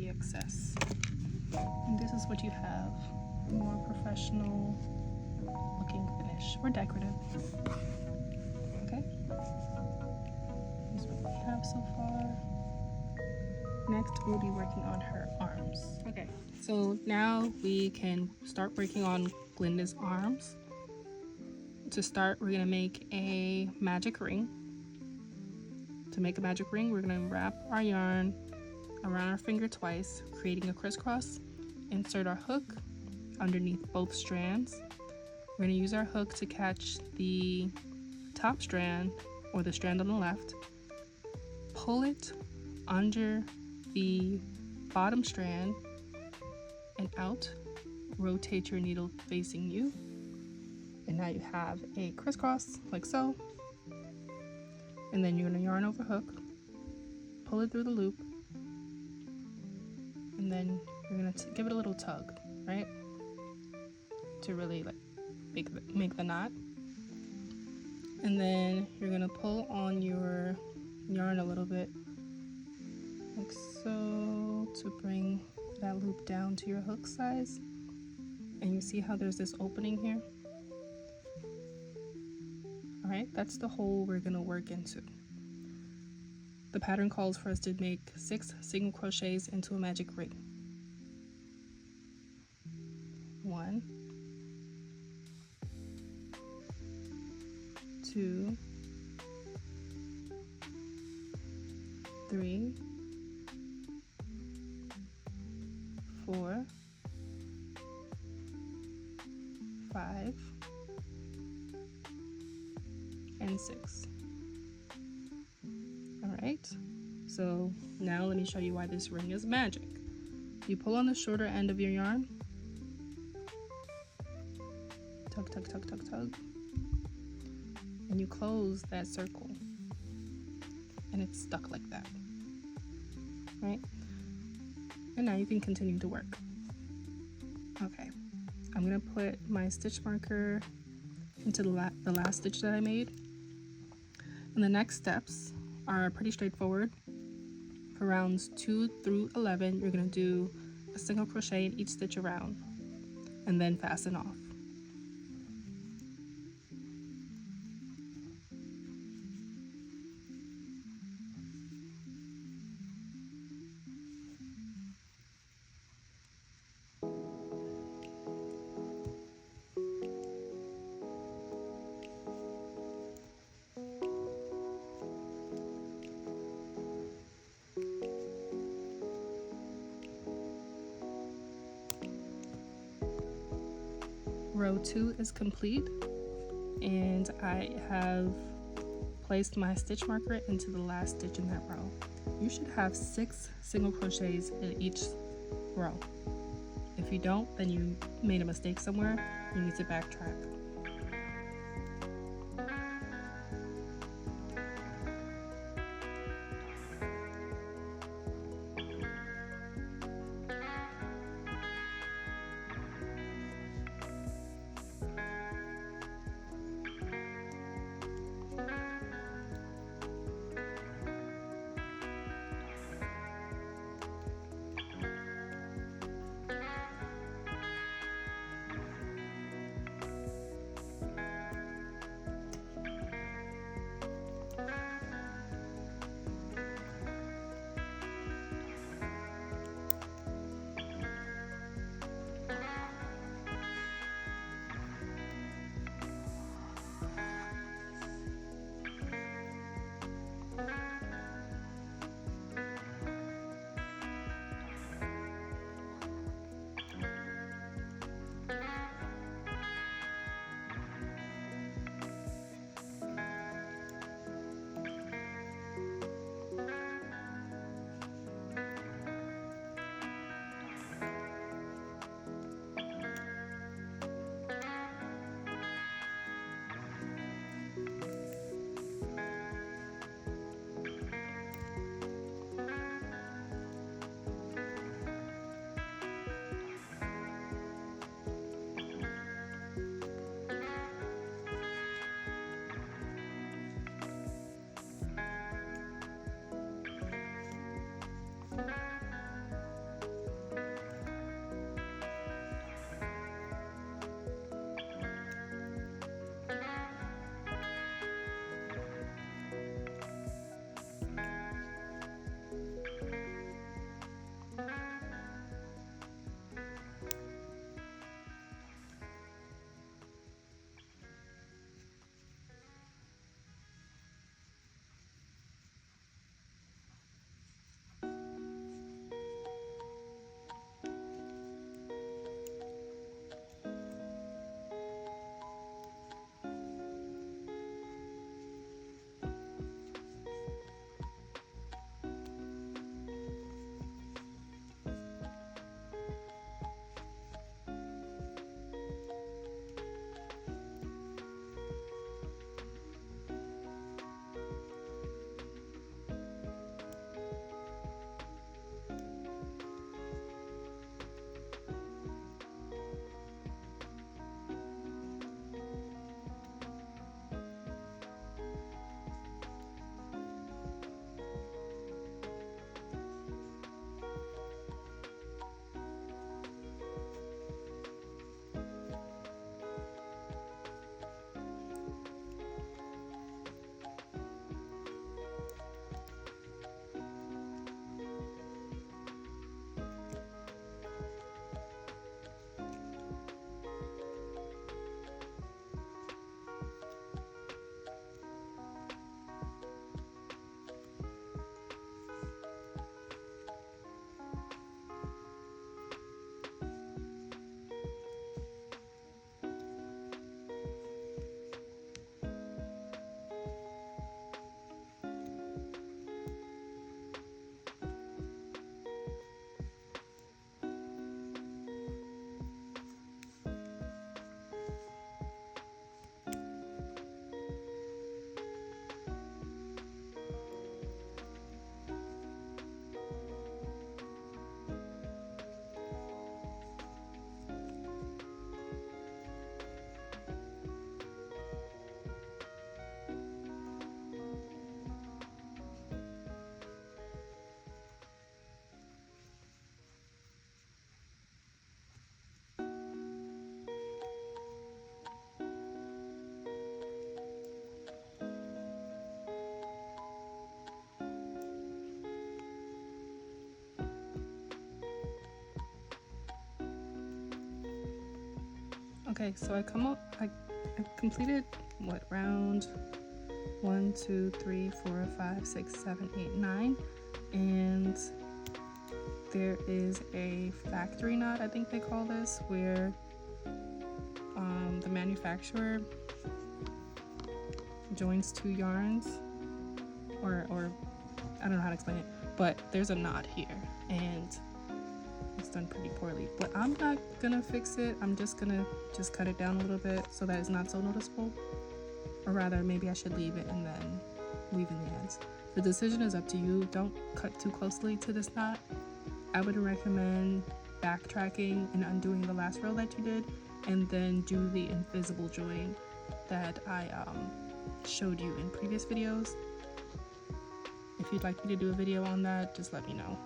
the excess. And this is what you have, a more professional looking finish, or decorative. Okay, this is what we have so far. Next, we'll be working on her arms. Okay, so now we can start working on Glinda's arms. To start, we're gonna make a magic ring. To make a magic ring, we're gonna wrap our yarn around our finger twice, creating a crisscross. Insert our hook underneath both strands. We're gonna use our hook to catch the top strand, or the strand on the left. Pull it under the bottom strand and out. Rotate your needle facing you. And now you have a crisscross, like so. And then you're gonna yarn over hook, pull it through the loop, and then you're gonna give it a little tug, right? To really like make the knot. And then you're gonna pull on your yarn a little bit, like so, to bring that loop down to your hook size. And you see how there's this opening here? Alright, that's the hole we're gonna work into. The pattern calls for us to make 6 single crochets into a magic ring. 1, 2, 3, 4, 5, and 6. Alright, so now let me show you why this ring is magic. You pull on the shorter end of your yarn, tug, tug, tug, tug, tug, and you close that circle, and it's stuck like that, right? And now you can continue to work. Okay, I'm gonna put my stitch marker into the last stitch that I made. And the next steps are pretty straightforward. For rounds 2 through 11, you're gonna do a single crochet in each stitch around, and then fasten off. Row 2 is complete, and I have placed my stitch marker into the last stitch in that row. You should have 6 single crochets in each row. If you don't, then you made a mistake somewhere. You need to backtrack. Okay, so I completed what, round 1, 2, 3, 4, 5, 6, 7, 8, 9, and there is a factory knot, I think they call this, where the manufacturer joins two yarns, or I don't know how to explain it, but there's a knot here and it's done pretty poorly. But I'm not gonna fix it. I'm just gonna cut it down a little bit so that it's not so noticeable, or rather maybe I should leave it and then weave in the ends. The decision is up to you. Don't cut too closely to this knot. I would recommend backtracking and undoing the last row that you did, and then do the invisible join that I showed you in previous videos. If you'd like me to do a video on that, just let me know.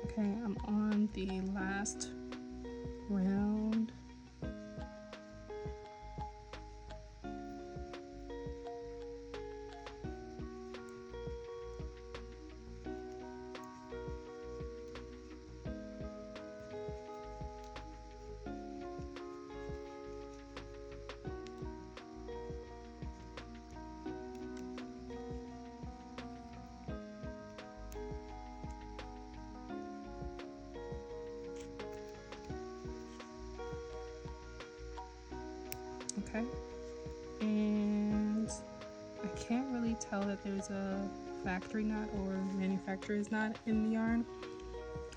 Okay, I'm on the last round. Okay, and I can't really tell that there's a factory knot or manufacturer's knot in the yarn.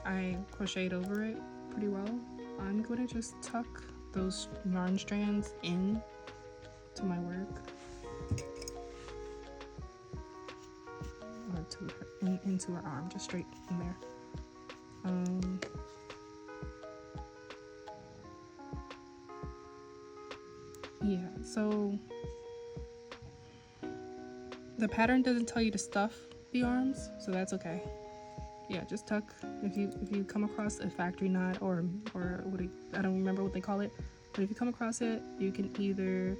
I crocheted over it pretty well. I'm going to just tuck those yarn strands in to my work, or to her, into her arm, just straight in there. Yeah, so the pattern doesn't tell you to stuff the arms, so that's okay. Yeah, just tuck. If you come across a factory knot or what I don't remember what they call it, but if you come across it, you can either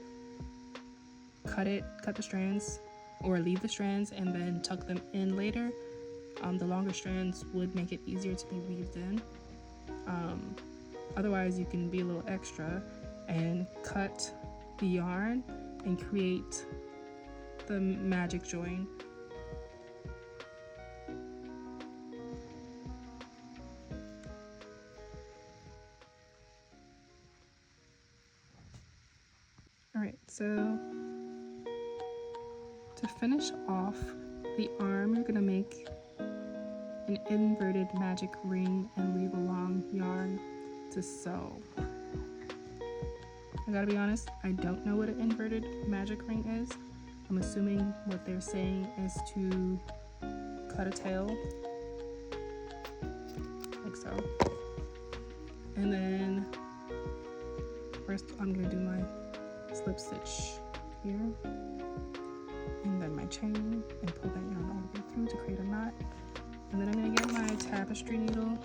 cut the strands, or leave the strands and then tuck them in later. The longer strands would make it easier to be weaved in. Otherwise, you can be a little extra and cut the yarn and create the magic join. Alright, so to finish off the arm, you're gonna make an inverted magic ring and leave a long yarn to sew. I gotta be honest, I don't know what an inverted magic ring is. I'm assuming what they're saying is to cut a tail, like so. And then first I'm gonna do my slip stitch here, and then my chain, and pull that yarn all the way through to create a knot. And then I'm gonna get my tapestry needle.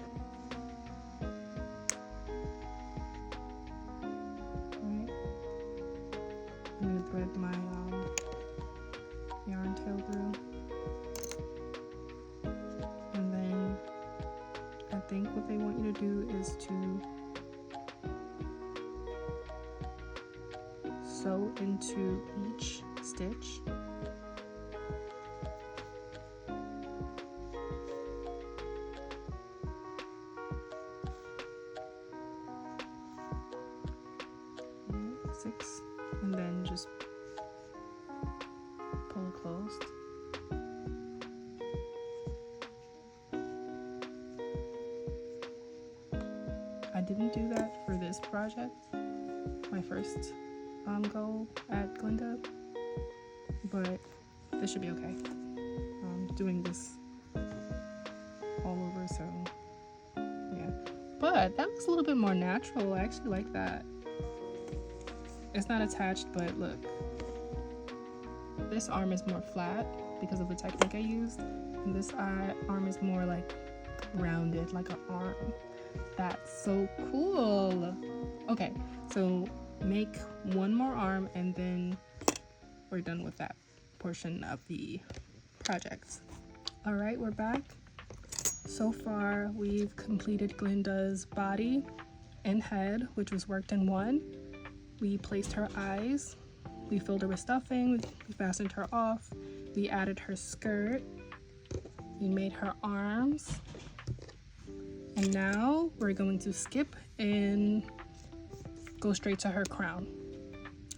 I'm going to thread my yarn tail through, and then I think what they want you to do is to sew into each stitch. 6, and then just pull it closed. I didn't do that for this project, my first go at Glinda, but this should be okay. I'm doing this all over, so yeah. But that looks a little bit more natural. I actually like that. It's not attached, but look, this arm is more flat because of the technique I used, and this arm is more like rounded, like an arm. That's so cool. Okay, so make one more arm and then we're done with that portion of the project. All right, we're back. So far we've completed Glinda's body and head, which was worked in one. We placed her eyes, we filled her with stuffing, we fastened her off, we added her skirt, we made her arms, and now we're going to skip and go straight to her crown,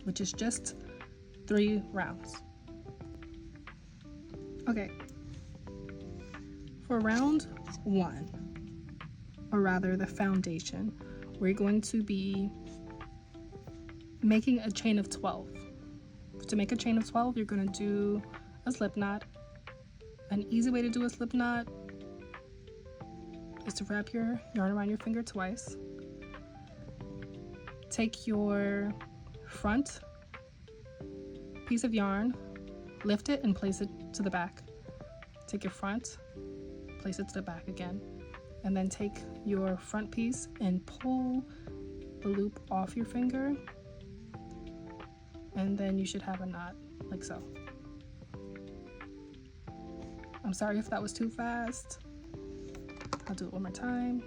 which is just 3 rounds. Okay, for round 1, or rather the foundation, we're going to be making a chain of 12. To make a chain of 12, you're going to do a slip knot. An easy way to do a slip knot is to wrap your yarn around your finger twice. Take your front piece of yarn, lift it and place it to the back. Take your front, place it to the back again, and then take your front piece and pull the loop off your finger, and then you should have a knot like so. I'm sorry if that was too fast. I'll do it one more time.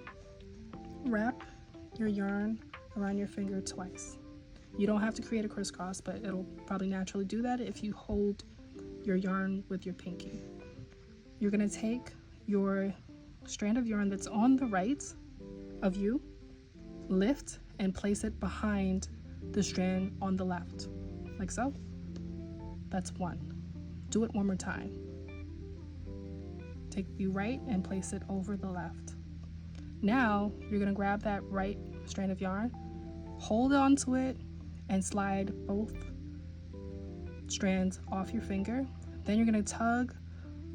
Wrap your yarn around your finger twice. You don't have to create a crisscross, but it'll probably naturally do that if you hold your yarn with your pinky. You're gonna take your strand of yarn that's on the right of you, lift and place it behind the strand on the left, like so. That's 1. Do it one more time. Take the right and place it over the left. Now you're gonna grab that right strand of yarn, hold on to it, and slide both strands off your finger. Then you're gonna tug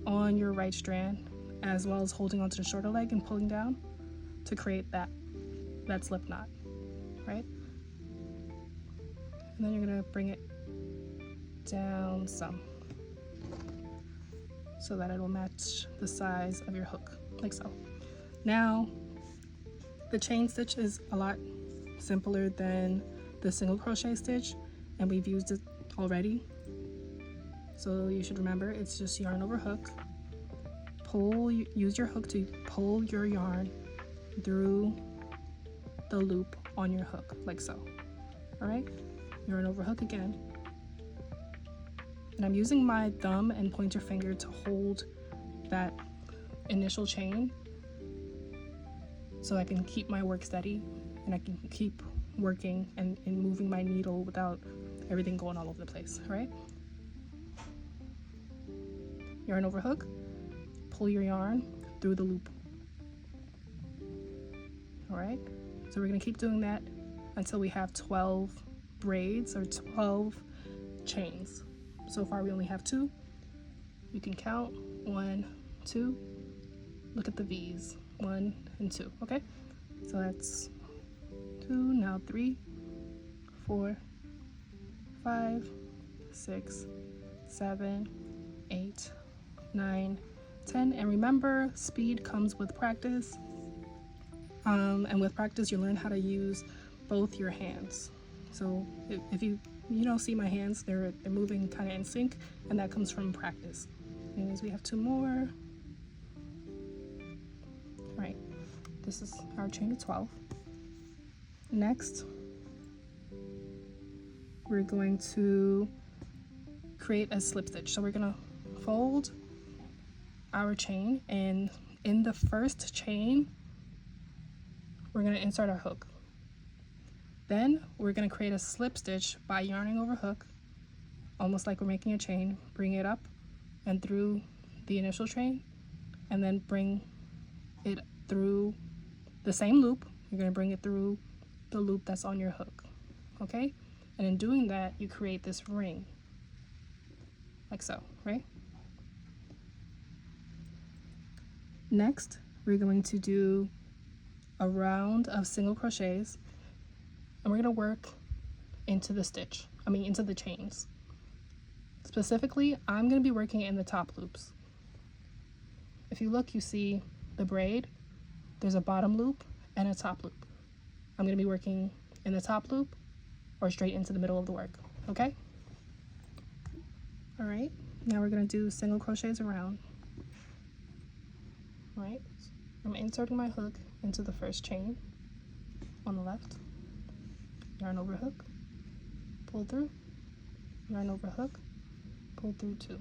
on your right strand as well as holding onto the shorter leg and pulling down to create that slip knot, right? And then you're gonna bring it down some so that it'll match the size of your hook, like so. Now, the chain stitch is a lot simpler than the single crochet stitch, and we've used it already. So you should remember, it's just yarn over hook. Use your hook to pull your yarn through the loop on your hook, like so. All right, yarn over hook again. And I'm using my thumb and pointer finger to hold that initial chain so I can keep my work steady and I can keep working and moving my needle without everything going all over the place, right? Yarn over hook, pull your yarn through the loop. All right, so we're gonna keep doing that until we have 12 braids or 12 chains. So far we only have 2. You can count 1, 2, look at the V's, 1 and 2, okay? So that's 2, now 3, 4, 5, 6, 7, 8, 9, 10. And remember, speed comes with practice. And with practice, you learn how to use both your hands. So if you don't see my hands, they're moving kind of in sync, and that comes from practice. Anyways, we have 2 more. All right, this is our chain of 12. Next, we're going to create a slip stitch. So we're gonna fold our chain, and in the first chain, we're gonna insert our hook. Then we're going to create a slip stitch by yarning over hook, almost like we're making a chain. Bring it up and through the initial chain, and then bring it through the same loop. You're going to bring it through the loop that's on your hook, okay? And in doing that, you create this ring, like so, right? Next, we're going to do a round of single crochets, and we're going to work into the stitch, into the chains. Specifically, I'm going to be working in the top loops. If you look, you see the braid, there's a bottom loop and a top loop. I'm going to be working in the top loop or straight into the middle of the work, okay? All right, now we're going to do single crochets around. All right, I'm inserting my hook into the first chain on the left, yarn over hook, pull through, yarn over hook, pull through 2.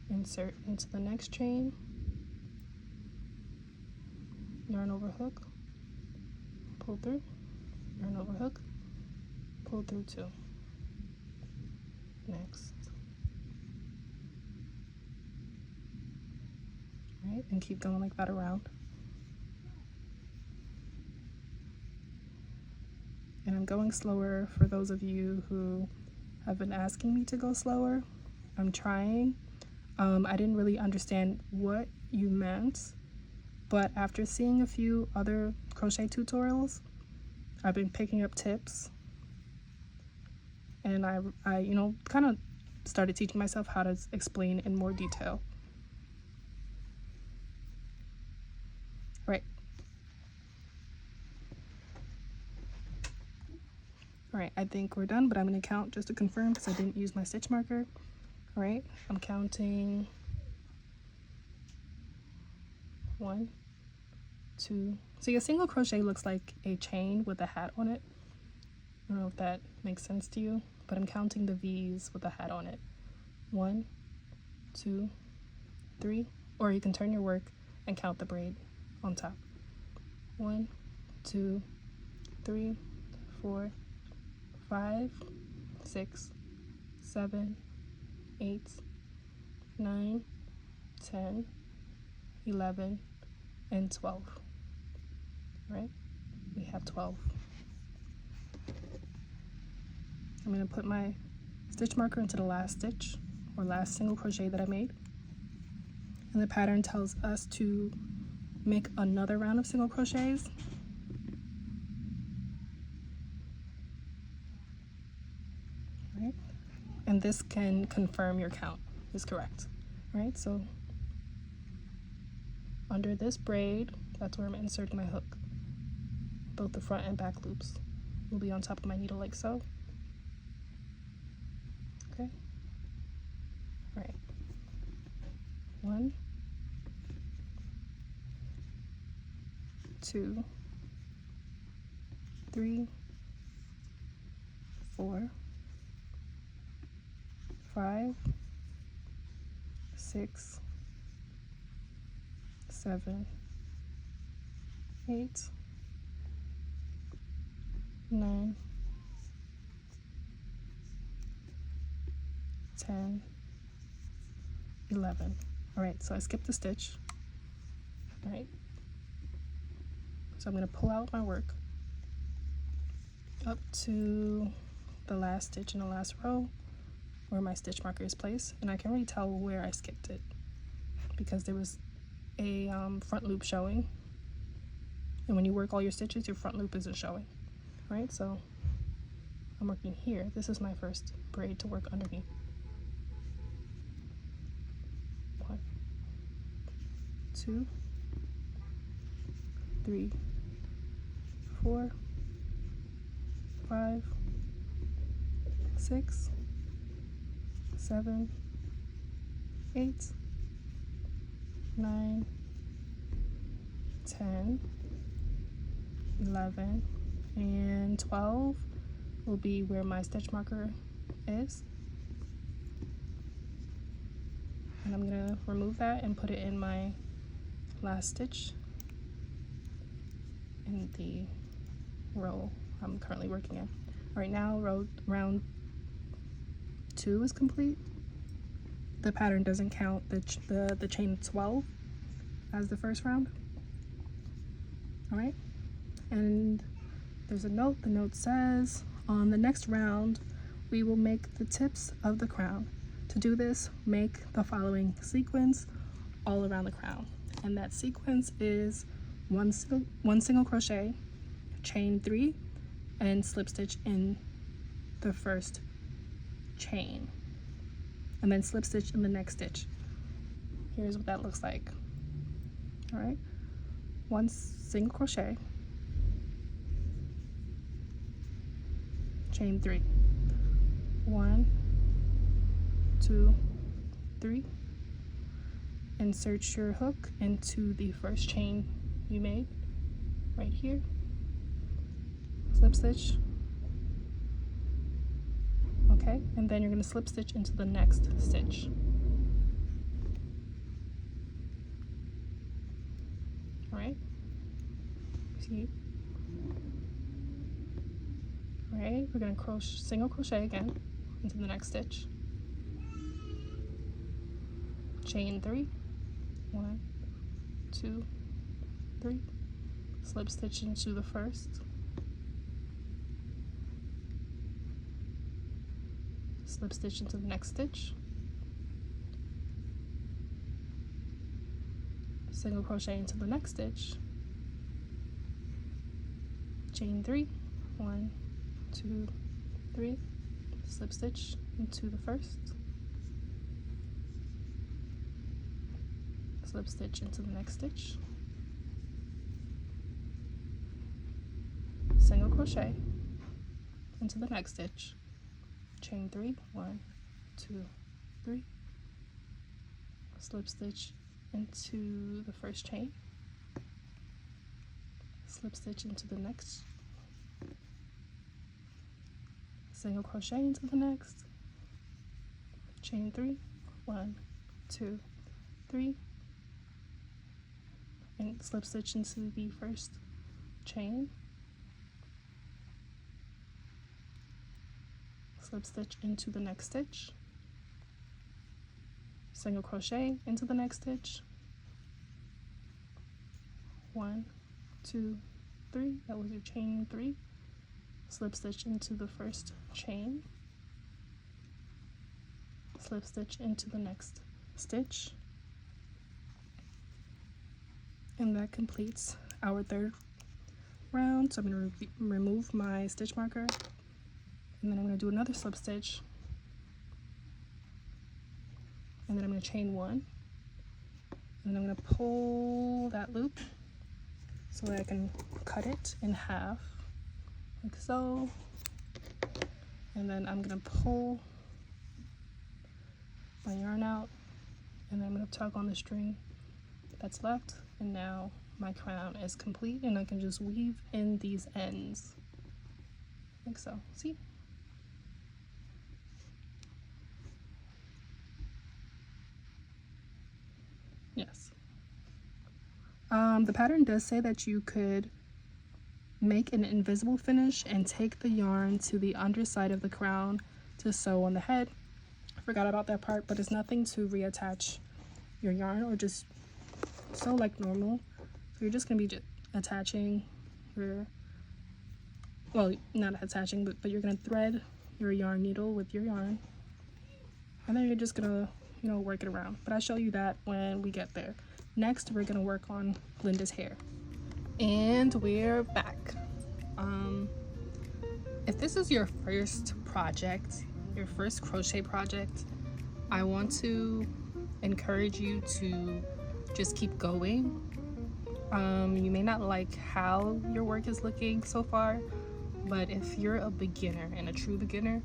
Insert into the next chain, yarn over hook, pull through, yarn over hook, pull through 2. Next. All right, and keep going like that around. And I'm going slower for those of you who have been asking me to go slower. I'm trying. I didn't really understand what you meant, but after seeing a few other crochet tutorials, I've been picking up tips, and I kind of started teaching myself how to explain in more detail. Right. All right, I think we're done, but I'm going to count just to confirm because I didn't use my stitch marker. All right, I'm counting 1, 2. See, a single crochet looks like a chain with a hat on it. I don't know if that makes sense to you, but I'm counting the V's with a hat on it. 1, 2, 3, or you can turn your work and count the braid on top. 1, 2, 3, 4, 5, 6, 7, 8, 9, 10, 11, and 12. All right, we have 12. I'm going to put my stitch marker into the last stitch or last single crochet that I made, and the pattern tells us to make another round of single crochets. All right, and this can confirm your count is correct. All right, so under this braid, that's where I'm inserting my hook. Both the front and back loops will be on top of my needle like so. Okay. All right. 1, 2, 3, 4, 5, 6, 7, 8, 9, 10, 11. All right, so I skipped a stitch. All right, so I'm going to pull out my work up to the last stitch in the last row where my stitch marker is placed, and I can really tell where I skipped it because there was a front loop showing, and when you work all your stitches, your front loop isn't showing. All right, so I'm working here. This is my first braid to work underneath. 1, 2, 3, 4, 5, 6, 7, 8, 9, 10, 11, and 12 will be where my stitch marker is. And I'm going to remove that and put it in my last stitch in the row I'm currently working in. Right now, round 2 is complete. The pattern doesn't count the chain 12 as the first round. All right, and there's a note. The note says, on the next round, we will make the tips of the crown. To do this, make the following sequence all around the crown. And that sequence is one single crochet, chain 3, and slip stitch in the first chain, and then slip stitch in the next stitch. Here's what that looks like. All right, one single crochet, chain 3, 1, 2, 3, insert your hook into the first chain you made right here, slip stitch. Okay, and then you're going to slip stitch into the next stitch. All right, see? All right, we're going to single crochet again into the next stitch, chain 3, 1, 2, 3, slip stitch into the first, slip stitch into the next stitch, single crochet into the next stitch, chain 3, 1, 2, 3, slip stitch into the first, slip stitch into the next stitch, single crochet into the next stitch, chain 3, 1, 2, 3, slip stitch into the first chain, slip stitch into the next, single crochet into the next, chain 3, 1, 2, 3, and slip stitch into the first chain, slip stitch into the next stitch, single crochet into the next stitch, 1, 2, 3, that was your chain 3, slip stitch into the first chain, slip stitch into the next stitch, and that completes our third round. So I'm going to remove my stitch marker, and then I'm going to do another slip stitch, and then I'm going to chain 1, and then I'm going to pull that loop so that I can cut it in half like so, and then I'm going to pull my yarn out, and then I'm going to tug on the string that's left, and now my crown is complete, and I can just weave in these ends like so. See? Yes. The pattern does say that you could make an invisible finish and take the yarn to the underside of the crown to sew on the head. I forgot about that part, but it's nothing to reattach your yarn, or just sew like normal. So you're just going to be attaching your, well, not attaching, but you're going to thread your yarn needle with your yarn, and then you're just going to, you know, work it around. But I'll show you that when we get there. Next, we're going to work on Glinda's hair. And we're back. If this is your first project, your first crochet project, I want to encourage you to just keep going. You may not like how your work is looking so far, but if you're a beginner and a true beginner,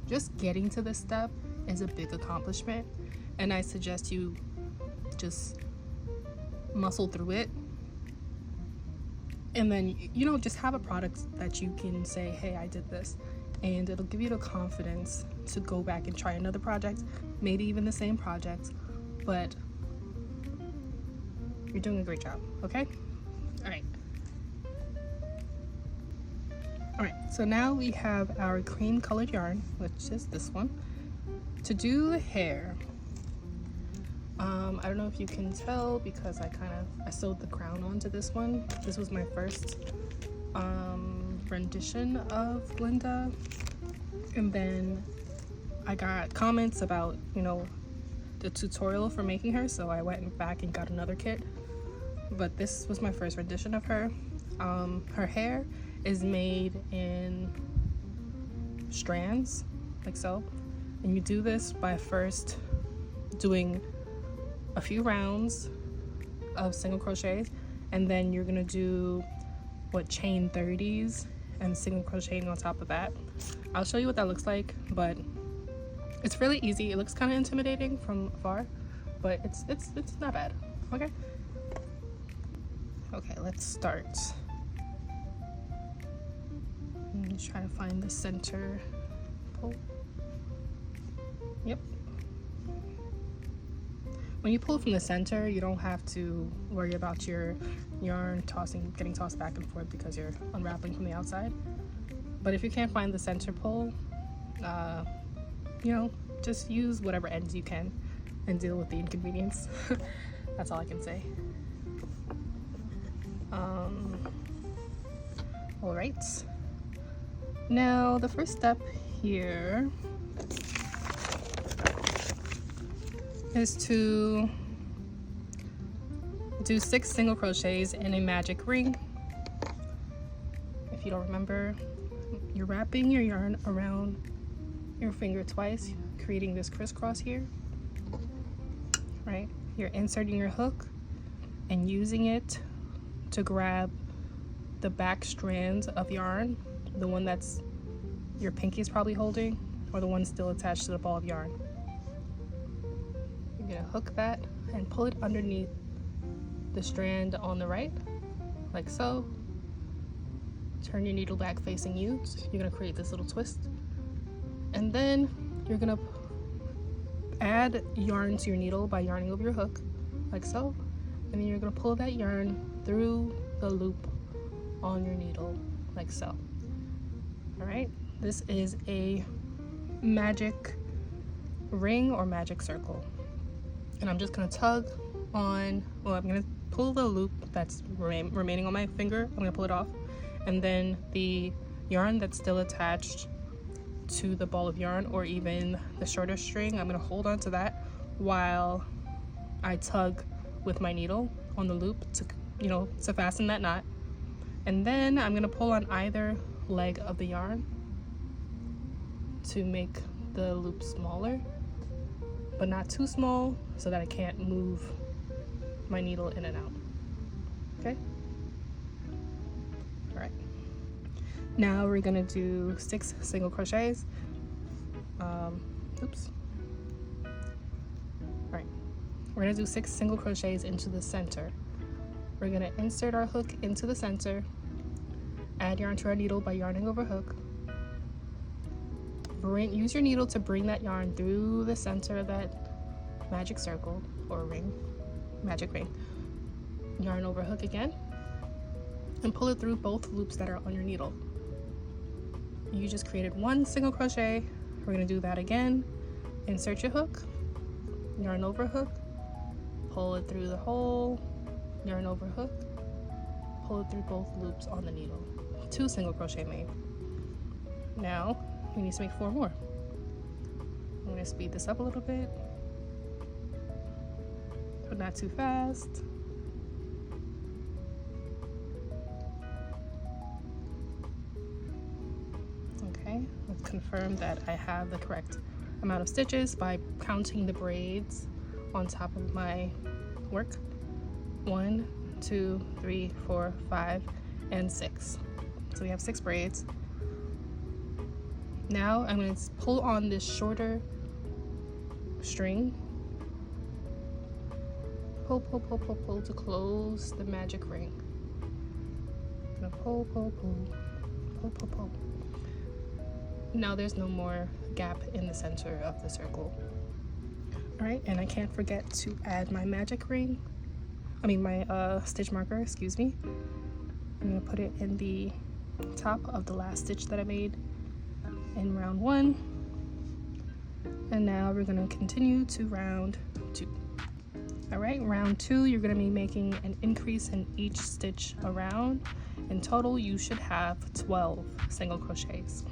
just getting to this step is a big accomplishment, and I suggest you just muscle through it, and then, you know, just have a product that you can say, hey, I did this, and it'll give you the confidence to go back and try another project, maybe even the same project, but you're doing a great job. Okay, all right. Alright, so now we have our cream colored yarn, which is this one. To do the hair, I don't know if you can tell because I sewed the crown onto this one. This was my first rendition of Glinda, and then I got comments about, you know, the tutorial for making her, so I went back and got another kit. But this was my first rendition of her. Her hair is made in strands, like so. And you do this by first doing a few rounds of single crochets, and then you're gonna do chain 30s and single crocheting on top of that. I'll show you what that looks like, but it's really easy. It looks kind of intimidating from afar, but it's not bad. Okay, let's start. I'm just trying to find the center pull. Yep. When you pull from the center, you don't have to worry about your yarn getting tossed back and forth because you're unraveling from the outside. But if you can't find the center pull, you know, just use whatever ends you can and deal with the inconvenience. That's all I can say. All right. Now the first step here is to do 6 single crochets in a magic ring. If you don't remember, you're wrapping your yarn around your finger twice, creating this crisscross here, right? You're inserting your hook and using it to grab the back strands of yarn, the one that's your pinky is probably holding, or the one still attached to the ball of yarn. You're gonna hook that and pull it underneath the strand on the right, like so. Turn your needle back facing you. You're gonna create this little twist, and then you're gonna add yarn to your needle by yarning over your hook, like so, and then you're gonna pull that yarn through the loop on your needle, like so. All right, this is a magic ring or magic circle, and I'm just gonna tug on, well, I'm gonna pull the loop that's remaining on my finger. I'm gonna pull it off, and then the yarn that's still attached to the ball of yarn, or even the shorter string, I'm gonna hold on to that while I tug with my needle on the loop to, you know, to fasten that knot. And then I'm gonna pull on either leg of the yarn to make the loop smaller, but not too small so that I can't move my needle in and out. Okay? All right. Now we're gonna do 6 single crochets. Oops. All right. We're gonna do 6 single crochets into the center. We're gonna insert our hook into the center, add yarn to our needle by yarning over hook. Use your needle to bring that yarn through the center of that magic circle or ring, magic ring. Yarn over hook again, and pull it through both loops that are on your needle. You just created 1 single crochet. We're gonna do that again. Insert your hook, yarn over hook, pull it through the hole, yarn over hook, pull it through both loops on the needle. 2 single crochet made. Now we need to make 4 more. I'm gonna speed this up a little bit, but not too fast. Okay, let's confirm that I have the correct amount of stitches by counting the braids on top of my work. 1, 2, 3, 4, 5, and 6. So we have 6 braids. Now I'm going to pull on this shorter string. Pull, pull, pull, pull, pull to close the magic ring. I'm going to pull, pull, pull, pull, pull, pull. Now there's no more gap in the center of the circle. All right, and I can't forget to add my magic ring. my stitch marker, excuse me. I'm gonna put it in the top of the last stitch that I made in round 1. And now we're going to continue to round 2. All right, round 2, you're going to be making an increase in each stitch around. In total, you should have 12 single crochets.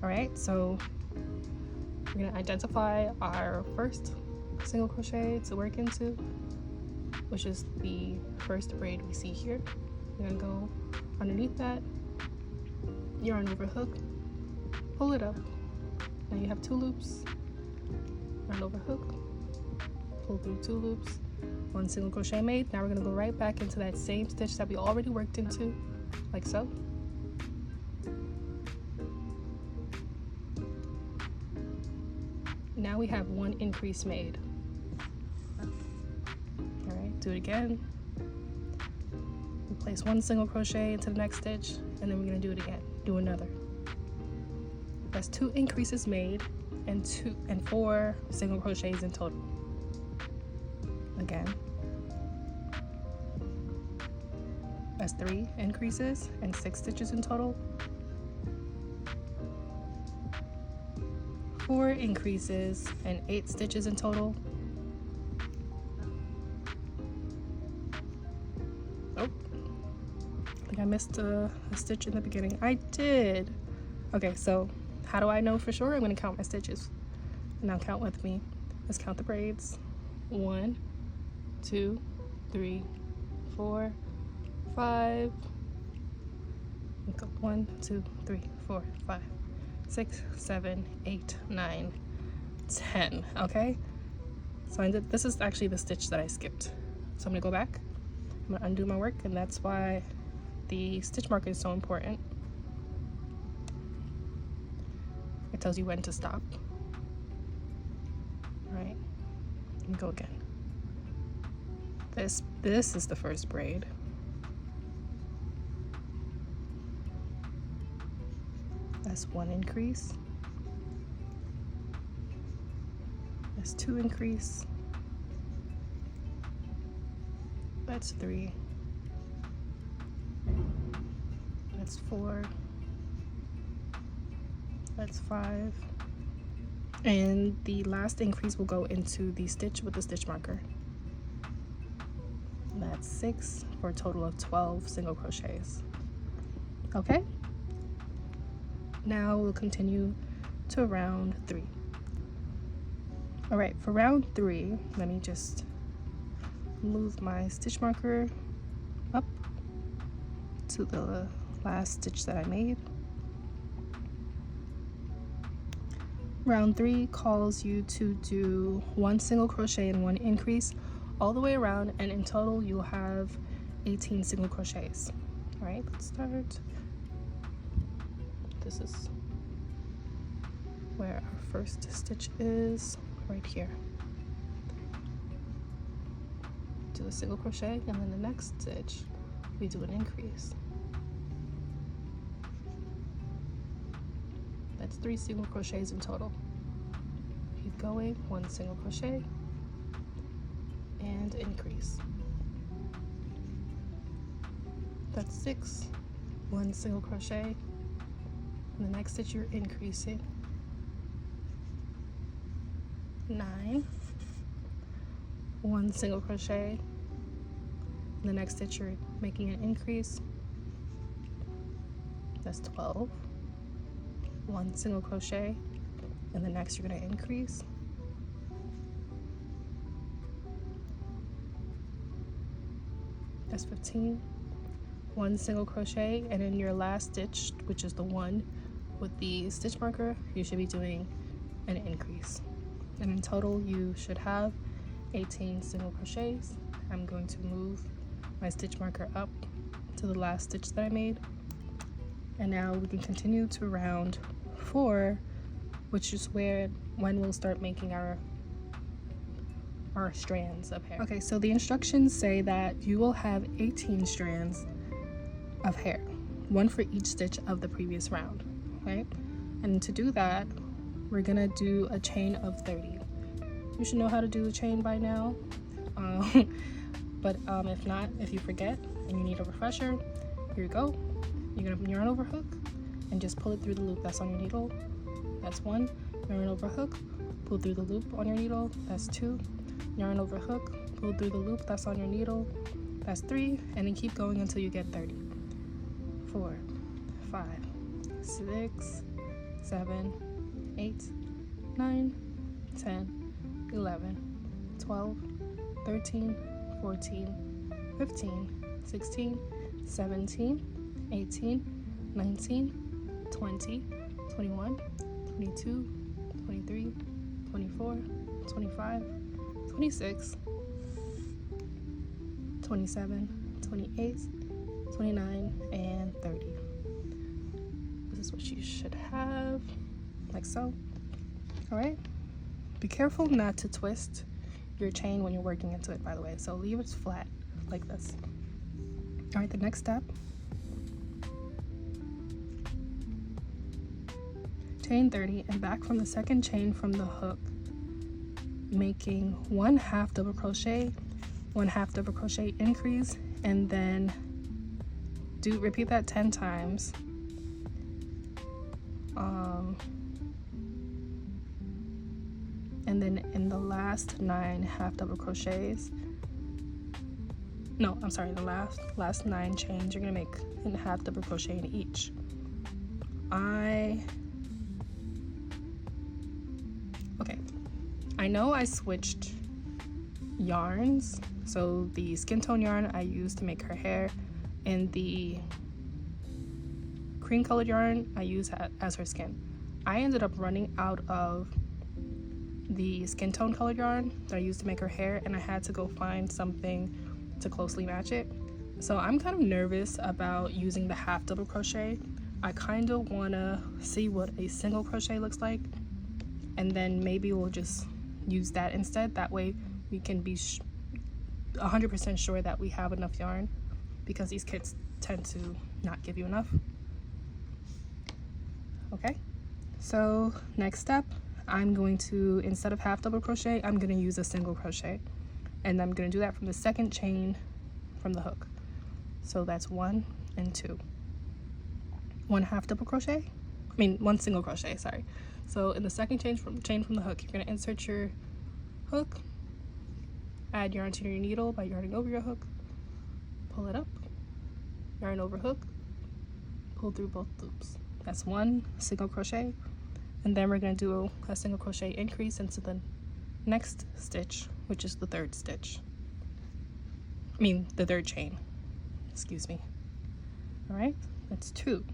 All right, so we're going to identify our first single crochet to work into, which is the first braid we see here. You're going to go underneath that, yarn over hook, pull it up. Now you have 2 loops, yarn over hook, pull through 2 loops, 1 single crochet made. Now we're going to go right back into that same stitch that we already worked into, like so. Now we have 1 increase made. All right, do it again. We place 1 single crochet into the next stitch, and then we're going to do it again. Do another. That's 2 increases made and 4 single crochets in total. Again. That's 3 increases and 6 stitches in total. 4 increases and 8 stitches in total. Oh, I think I missed a stitch in the beginning. I did. Okay, so how do I know for sure? I'm going to count my stitches. Now count with me. Let's count the braids. 1, 2, 3, 4, 5. 1, 2, 3, 4, 5, 6, 7, 8, 9, 10. Okay, so this is actually the stitch that I skipped. So I'm gonna go back, I'm gonna undo my work, and that's why the stitch marker is so important. It tells you when to stop. All right, and go again. This is the first braid. That's 1 increase. That's 2 increase. That's 3. That's 4. That's 5. And the last increase will go into the stitch with the stitch marker. That's 6 for a total of 12 single crochets. Okay? Now we'll continue to round 3. All right, for round 3, let me just move my stitch marker up to the last stitch that I made. Round 3 calls you to do 1 single crochet and 1 increase all the way around, and in total you'll have 18 single crochets. All right, let's start. This is where our first stitch is, right here. Do a single crochet, and then the next stitch we do an increase. That's 3 single crochets in total. Keep going, 1 single crochet and increase. That's 6, 1 single crochet. And the next stitch you're increasing. 9, 1 single crochet. And the next stitch you're making an increase. That's 12, 1 single crochet. And the next you're going to increase. That's 15, 1 single crochet, and in your last stitch, which is the one with the stitch marker, you should be doing an increase. And in total you should have 18 single crochets. I'm going to move my stitch marker up to the last stitch that I made, and now we can continue to round 4, which is when we'll start making our strands of hair. Okay, so the instructions say that you will have 18 strands of hair, 1 for each stitch of the previous round, right? And to do that, we're gonna do a chain of 30. You should know how to do a chain by now, but if not, if you forget and you need a refresher, here you go. You're gonna yarn over hook and just pull it through the loop that's on your needle. That's 1. Yarn over hook, pull through the loop on your needle. That's 2. Yarn over hook, pull through the loop that's on your needle. That's 3, and then keep going until you get 30. 4, 5, 6, 7, 8, 9, 10, 11, 12, 13, 14, 15, 16, 17, 18, 19, 20, 21, 22, 23, 24, 25, 26, 27, 28, 29, and 30. This is what you should have, like so. All right, be careful not to twist your chain when you're working into it, by the way, so leave it flat like this. All right, the next step, chain 30 and back from the second chain from the hook, making 1/2 double crochet, 1/2 double crochet increase, and then repeat that 10 times. And then in the last 9 half double crochets, no, I'm sorry, the last 9 chains, you're gonna make in half double crochet in each. Okay, I know I switched yarns, so the skin tone yarn I used to make her hair and the cream colored yarn I use as her skin. I ended up running out of the skin tone colored yarn that I used to make her hair, and I had to go find something to closely match it. So I'm kind of nervous about using the half double crochet. I kind of want to see what a single crochet looks like, and then maybe we'll just use that instead. That way we can be 100% sure that we have enough yarn, because these kits tend to not give you enough. Okay, so next step, I'm going to, instead of half double crochet, I'm going to use a single crochet, and I'm going to do that from the second chain from the hook. So that's 1 and 2. 1 half double crochet, 1 single crochet, sorry. So in the second chain from the hook, you're going to insert your hook, add yarn to your needle by yarning over your hook, pull it up, yarn over hook, pull through both loops. That's 1 single crochet, and then we're going to do a single crochet increase into the next stitch, which is the third stitch. The third chain, excuse me. All right, that's 2.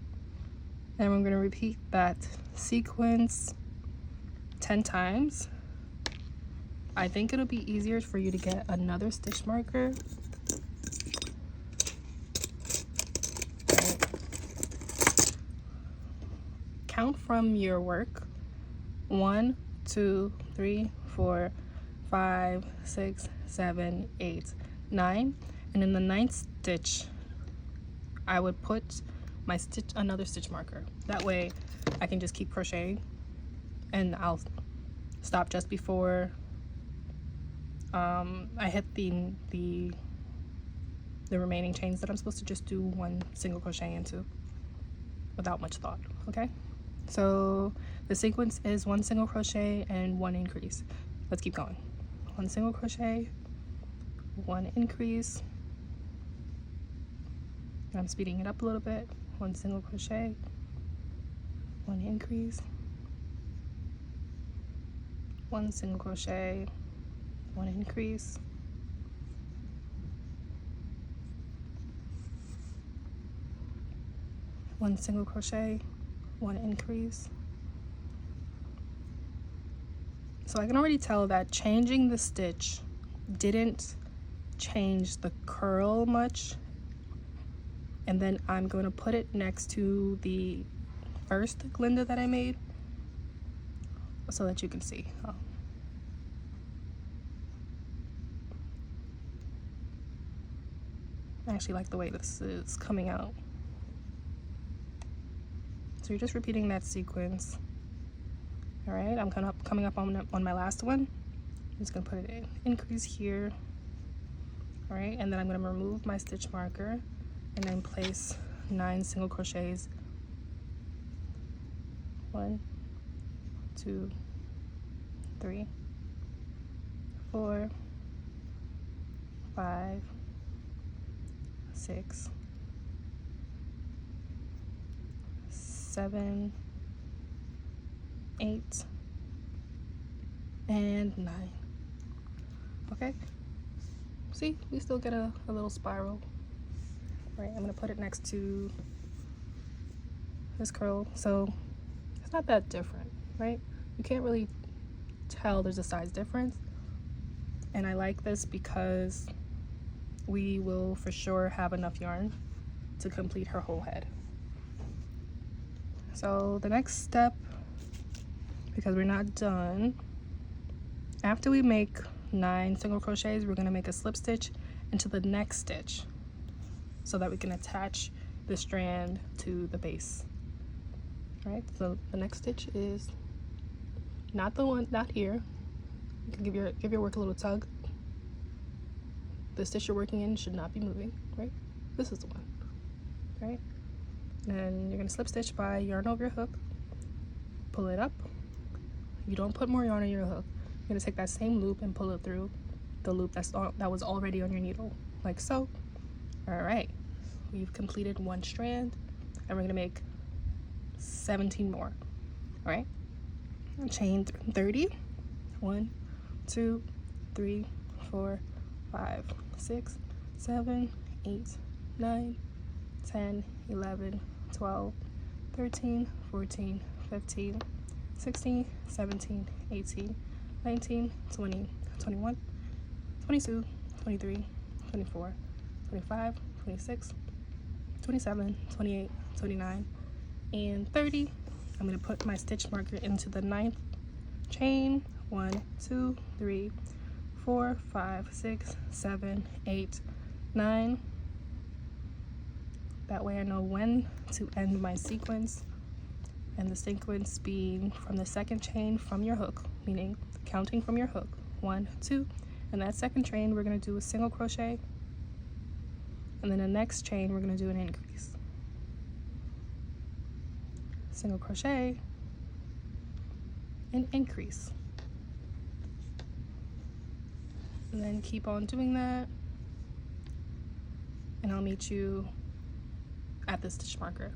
And we're going to repeat that sequence 10 times. I think it'll be easier for you to get another stitch marker. Right. Count from your work. 1, 2, 3, 4, 5, 6, 7, 8, 9. And in the 9th stitch, I would put my another stitch marker. That way I can just keep crocheting, and I'll stop just before I hit the remaining chains that I'm supposed to just do 1 single crochet into without much thought. Okay, so the sequence is 1 single crochet and 1 increase. Let's keep going. 1 single crochet, 1 increase. I'm speeding it up a little bit. 1 single crochet, 1 increase, 1 single crochet, 1 increase, 1 single crochet, 1 increase. So I can already tell that changing the stitch didn't change the curl much. And then I'm going to put it next to the first Glinda that I made so that you can see. I actually like the way this is coming out. So you're just repeating that sequence. All right, I'm coming up on my last one. I'm just gonna put it in, increase here. All right, and then I'm gonna remove my stitch marker and then place 9 single crochets. 1, 2, 3, 4, 5, 6, 7, 8, and 9. Okay, see, we still get a little spiral. Right, I'm gonna put it next to this curl, so it's not that different, right? You can't really tell there's a size difference, and I like this because we will for sure have enough yarn to complete her whole head. So the next step, because we're not done, after we make 9 single crochets, we're going to make a slip stitch into the next stitch so that we can attach the strand to the base. All right, so the next stitch is not the one, not here. You can give your work a little tug. The stitch you're working in should not be moving, right? This is the one, right? And you're gonna slip stitch by yarn over your hook, pull it up. You don't put more yarn on your hook. You're gonna take that same loop and pull it through the loop that was already on your needle, like so. All right, we've completed 1 strand, and we're gonna make 17 more. All right, chain 30. 1, 2, 3, 4, 5, 6, 7, 8, 9, 10, 11, 12, 13, 14, 15, 16, 17, 18, 19, 20, 21, 22, 23, 24, 25, 26, 27, 28, 29, and 30. I'm going to put my stitch marker into the 9th chain. 1, 2, 3, 4, 5, 6, 7, 8, 9. That way I know when to end my sequence, and the sequence being from the 2nd chain from your hook, meaning counting from your hook. 1, 2, and that 2nd chain we're going to do a single crochet, and then the next chain we're going to do an increase. Single crochet, and increase. And then keep on doing that, and I'll meet you at the stitch marker.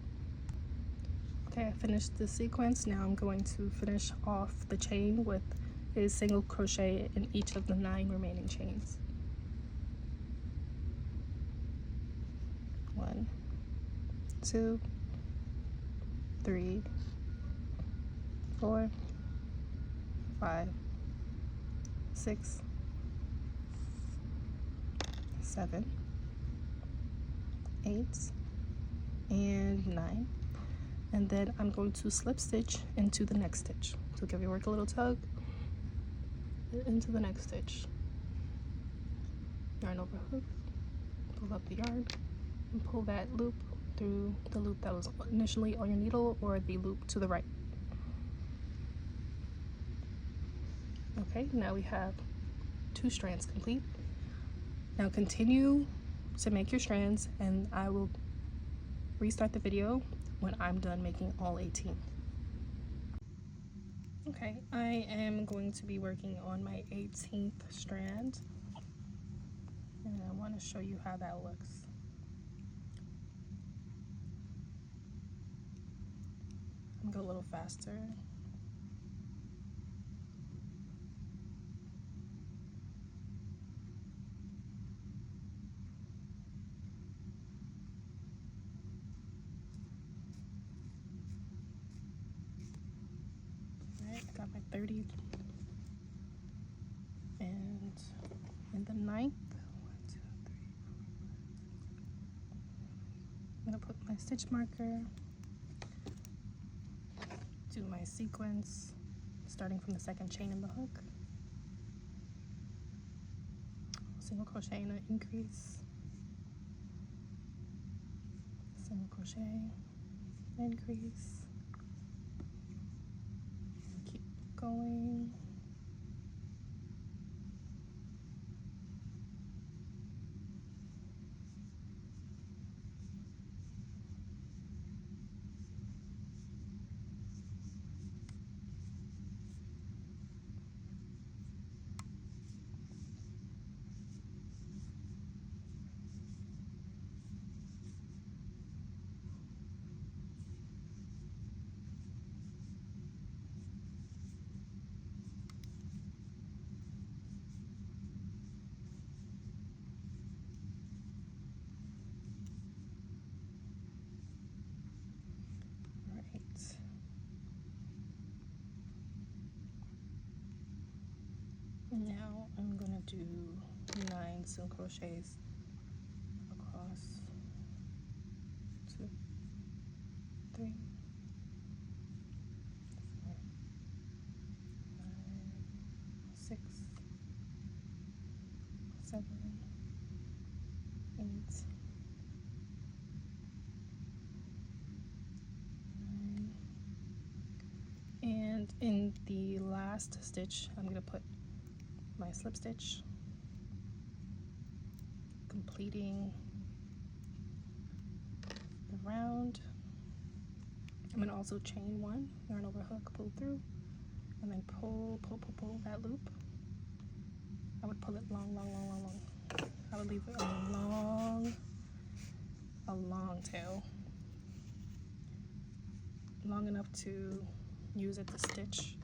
Okay, I finished the sequence. Now I'm going to finish off the chain with a single crochet in each of the 9 remaining chains. 1, 2, 3, 4, 5, 6, 7, 8, and 9. And then I'm going to slip stitch into the next stitch. So give your work a little tug into the next stitch. Yarn over hook, pull up the yarn, and pull that loop through the loop that was initially on your needle or the loop to the right. Okay, now we have 2 strands complete. Now continue to make your strands, and I will restart the video when I'm done making all 18. Okay, I am going to be working on my 18th strand, and I want to show you how that looks. I'm gonna go a little faster. Alright, I got my 30, and in the 9th, I'm gonna put my stitch marker, do my sequence, starting from the 2nd chain in the hook, single crochet and an increase, single crochet, increase, keep going, Now I'm gonna do 9 single crochets across 2, 3, 4, 5, 6, 7, 8, 9. And in the last stitch, I'm gonna put my slip stitch, completing the round. I'm gonna also chain 1, yarn over hook, pull through, and then pull that loop. I would pull it long. I would leave it a long tail, long enough to use it to stitch